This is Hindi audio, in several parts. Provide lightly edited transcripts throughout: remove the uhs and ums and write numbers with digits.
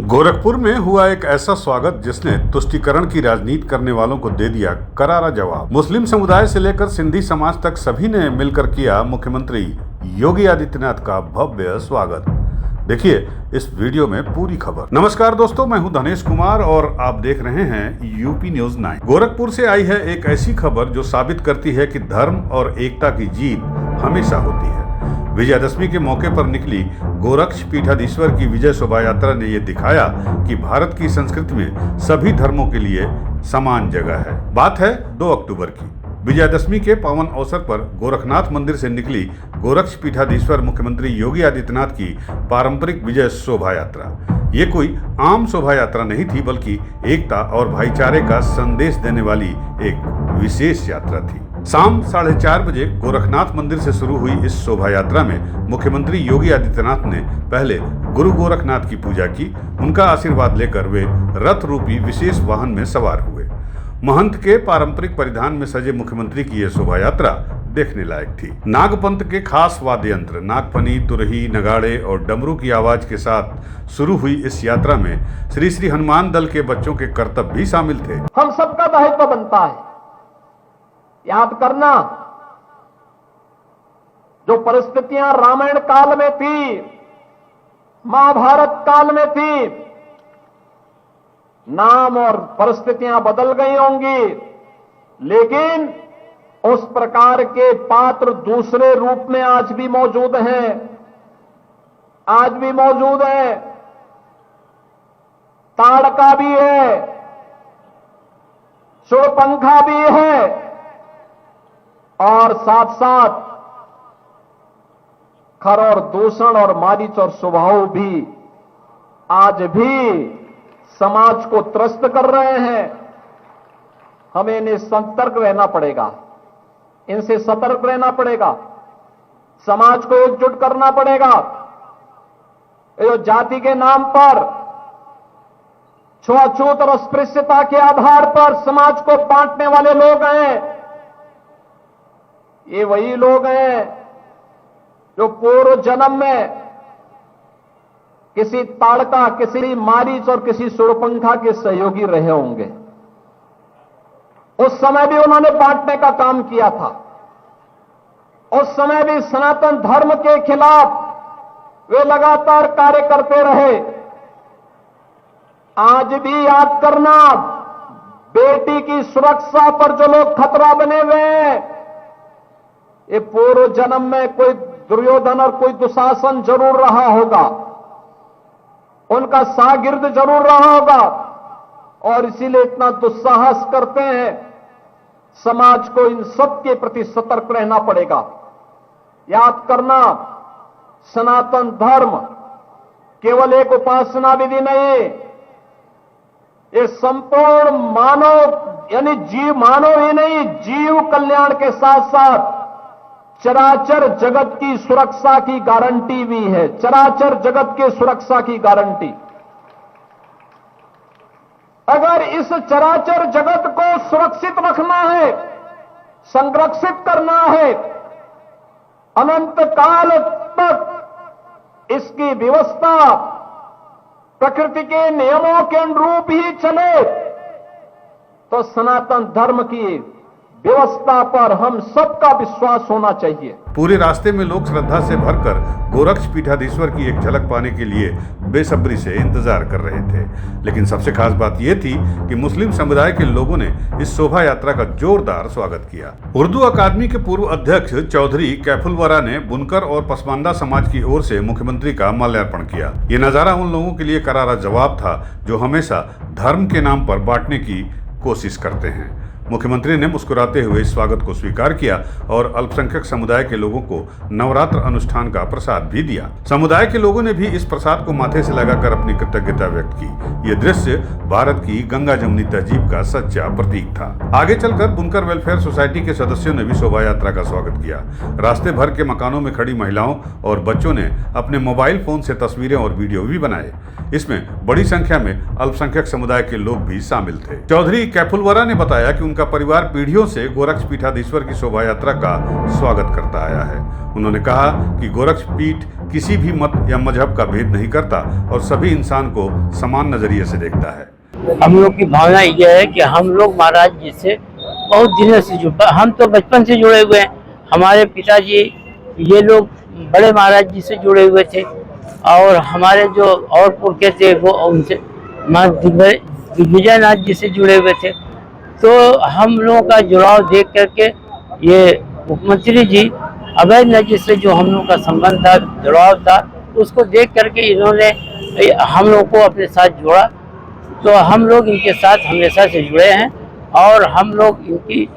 गोरखपुर में हुआ एक ऐसा स्वागत जिसने तुष्टीकरण की राजनीति करने वालों को दे दिया करारा जवाब। मुस्लिम समुदाय से लेकर सिंधी समाज तक सभी ने मिलकर किया मुख्यमंत्री योगी आदित्यनाथ का भव्य स्वागत। देखिए इस वीडियो में पूरी खबर। नमस्कार दोस्तों, मैं हूं धनेश कुमार और आप देख रहे हैं यूपी न्यूज 9। गोरखपुर से आई है एक ऐसी खबर जो साबित करती है कि धर्म और एकता की जीत हमेशा होती है। विजयादशमी के मौके पर निकली गोरक्ष पीठाधीश्वर की विजय शोभा यात्रा ने यह दिखाया कि भारत की संस्कृति में सभी धर्मों के लिए समान जगह है। बात है 2 अक्टूबर की। विजयादशमी के पावन अवसर पर गोरखनाथ मंदिर से निकली गोरक्ष पीठाधीश्वर मुख्यमंत्री योगी आदित्यनाथ की पारंपरिक विजय शोभा यात्रा। ये कोई आम शोभा यात्रा नहीं थी, बल्कि एकता और भाईचारे का संदेश देने वाली एक विशेष यात्रा थी। शाम 4:30 बजे गोरखनाथ मंदिर से शुरू हुई इस शोभा यात्रा में मुख्यमंत्री योगी आदित्यनाथ ने पहले गुरु गोरखनाथ की पूजा की। उनका आशीर्वाद लेकर वे रथ रूपी विशेष वाहन में सवार हुए। महंत के पारंपरिक परिधान में सजे मुख्यमंत्री की यह शोभा यात्रा देखने लायक थी। नागपंथ के खास वाद्य यंत्र नागफनी, तुरही, नगाड़े और डमरू की आवाज के साथ शुरू हुई इस यात्रा में श्री श्री हनुमान दल के बच्चों के करतब भी शामिल थे। हम सबका दायित्व बनता है याद करना, जो परिस्थितियां रामायण काल में थी, महाभारत काल में थी, नाम और परिस्थितियां बदल गई होंगी, लेकिन उस प्रकार के पात्र दूसरे रूप में आज भी मौजूद हैं। आज भी मौजूद है। ताड़का भी है, शूर्पणखा भी है और साथ साथ खर और दूषण और मारीच और स्वभाव भी आज भी समाज को त्रस्त कर रहे हैं। हमें इन्हें सतर्क रहना पड़ेगा, इनसे सतर्क रहना पड़ेगा, समाज को एकजुट करना पड़ेगा। ये जो जाति के नाम पर, छुआछूत और अस्पृश्यता के आधार पर समाज को बांटने वाले लोग हैं, ये वही लोग हैं जो पूर्व जन्म में किसी ताड़का, किसी मारीच और किसी शूर्पणखा के सहयोगी रहे होंगे। उस समय भी उन्होंने बांटने का काम किया था। उस समय भी सनातन धर्म के खिलाफ वे लगातार कार्य करते रहे। आज भी याद करना, बेटी की सुरक्षा पर जो लोग खतरा बने हुए हैं, ये पूर्व जन्म में कोई दुर्योधन और कोई दुशासन जरूर रहा होगा, उनका शागिर्द जरूर रहा होगा और इसीलिए इतना दुस्साहस करते हैं। समाज को इन सब के प्रति सतर्क रहना पड़ेगा। याद करना, सनातन धर्म केवल एक उपासना विधि नहीं, ये संपूर्ण मानव यानी मानव ही नहीं, जीव कल्याण के साथ साथ चराचर जगत की सुरक्षा की गारंटी भी है। चराचर जगत के सुरक्षा की गारंटी। अगर इस चराचर जगत को सुरक्षित रखना है, संरक्षित करना है, अनंत काल तक इसकी व्यवस्था प्रकृति के नियमों के अनुरूप ही चले, तो सनातन धर्म की व्यवस्था पर हम सबका विश्वास होना चाहिए। पूरे रास्ते में लोग श्रद्धा से भरकर गोरक्ष पीठाधीश्वर की एक झलक पाने के लिए बेसब्री से इंतजार कर रहे थे। लेकिन सबसे खास बात यह थी कि मुस्लिम समुदाय के लोगों ने इस शोभा यात्रा का जोरदार स्वागत किया। उर्दू अकादमी के पूर्व अध्यक्ष चौधरी कैफुलवरा ने बुनकर और पसमानदा समाज की ओर से मुख्यमंत्री का माल्यार्पण किया। ये नजारा उन लोगों के लिए करारा जवाब था जो हमेशा धर्म के नाम पर बांटने की कोशिश करते हैं। मुख्यमंत्री ने मुस्कुराते हुए इस स्वागत को स्वीकार किया और अल्पसंख्यक समुदाय के लोगों को नवरात्र अनुष्ठान का प्रसाद भी दिया। समुदाय के लोगों ने भी इस प्रसाद को माथे से लगाकर अपनी कृतज्ञता व्यक्त की। यह दृश्य भारत की गंगा जमुनी तहजीब का सच्चा प्रतीक था। आगे चलकर बुनकर वेलफेयर सोसाइटी के सदस्यों ने भी शोभा यात्रा का स्वागत किया। रास्ते भर के मकानों में खड़ी महिलाओं और बच्चों ने अपने मोबाइल फोन से तस्वीरें और वीडियो भी बनाए। इसमें बड़ी संख्या में अल्पसंख्यक समुदाय के लोग भी शामिल थे। चौधरी कैफुलवरा ने बताया कि उनका उनका परिवार पीढ़ियों से गोरक्ष पीठाधीश्वर की शोभा यात्रा का स्वागत करता आया है। उन्होंने कहा कि गोरक्ष पीठ किसी भी मत या मजहब का भेद नहीं करता और सभी इंसान को समान नजरिए से देखता है। हम लोग की भावना यह है कि हम लोग महाराज जी से बहुत दिनों से हम तो बचपन से जुड़े हुए हैं। हमारे पिताजी ये लोग बड़े महाराज जी से जुड़े हुए थे और हमारे जो और पुरखे थे वो उनसे दिग्विजय नाथ जी से जुड़े हुए थे। तो हम लोगों का जुड़ाव देख करके ये मुख्यमंत्री जी अभय नाथ जी से जो हम लोगों का संबंध था, जुड़ाव था, उसको देख करके इन्होंने हम लोग को अपने साथ जोड़ा। तो हम लोग इनके साथ हमेशा से जुड़े हैं और हम लोग इनकी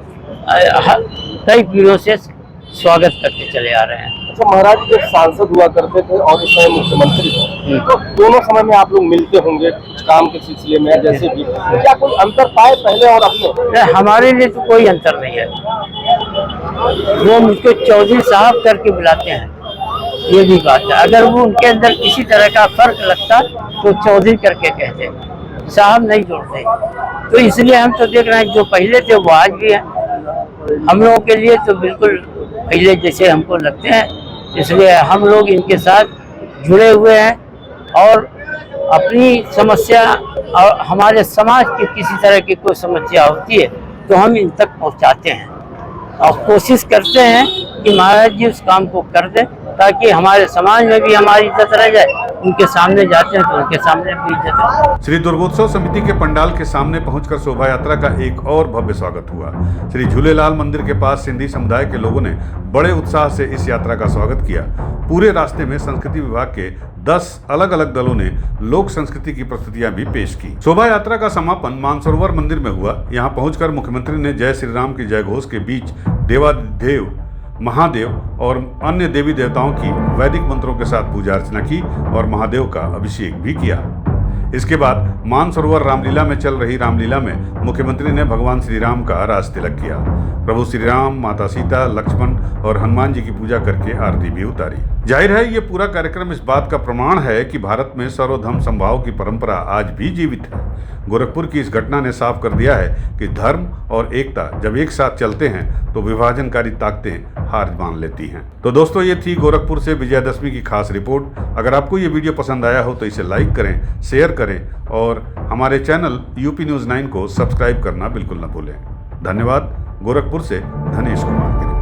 कई पीढ़ियों से स्वागत करते चले आ रहे हैं। अच्छा, महाराज जब सांसद हुआ करते थे और इस समय मुख्यमंत्री थे, तो दोनों समय में आप लोग मिलते होंगे कुछ काम के सिलसिले में जैसे भी, क्या कोई अंतर पाए पहले और अब में? हमारे लिए तो कोई अंतर नहीं है। वो मुझको चौधरी साहब करके बुलाते हैं, ये भी बात है। अगर वो उनके अंदर किसी तरह का फर्क लगता तो चौधरी करके कहते, साहब नहीं जोड़ते। तो इसलिए हम तो देख रहे हैं जो पहले थे वो आज भी हैं। हम लोगों के लिए तो बिल्कुल पहले जैसे हमको लगते हैं, इसलिए हम लोग इनके साथ जुड़े हुए हैं और अपनी समस्या और हमारे समाज की किसी तरह की कोई समस्या होती है तो हम इन तक पहुंचाते हैं और कोशिश करते हैं कि महाराज जी उस काम को कर दें ताकि हमारे समाज में भी हमारी इज्जत रह जाए। उनके सामने जाते हैं तो उनके सामने भी इज्जत रहे। श्री दुर्गोत्सव समिति के पंडाल के सामने पहुंचकर शोभा यात्रा का एक और भव्य स्वागत हुआ। श्री झूलेलाल मंदिर के पास सिंधी समुदाय के लोगों ने बड़े उत्साह से इस यात्रा का स्वागत किया। पूरे रास्ते में संस्कृति विभाग के 10 अलग अलग दलों ने लोक संस्कृति की प्रस्तुतियां भी पेश की। शोभा यात्रा का समापन मानसरोवर मंदिर में हुआ। यहाँ पहुंचकर मुख्यमंत्री ने जय श्री राम की जय घोष के बीच देवाधिदेव महादेव और अन्य देवी देवताओं की वैदिक मंत्रों के साथ पूजा अर्चना की और महादेव का अभिषेक भी किया। इसके बाद मानसरोवर रामलीला में चल रही रामलीला में मुख्यमंत्री ने भगवान श्री राम का राज तिलक किया। प्रभु श्री राम, माता सीता, लक्ष्मण और हनुमान जी की पूजा करके आरती भी उतारी। जाहिर है ये पूरा कार्यक्रम इस बात का प्रमाण है कि भारत में सर्वधर्म समभाव की परंपरा आज भी जीवित है। गोरखपुर की इस घटना ने साफ कर दिया है कि धर्म और एकता जब एक साथ चलते हैं तो विभाजनकारी ताकतें हार मान लेती हैं। तो दोस्तों, ये थी गोरखपुर से विजयादशमी की खास रिपोर्ट। अगर आपको ये वीडियो पसंद आया हो तो इसे लाइक करें, शेयर करें और हमारे चैनल यूपी न्यूज़ 9 को सब्सक्राइब करना बिल्कुल न भूलें। धन्यवाद। गोरखपुर से धनेश कुमार।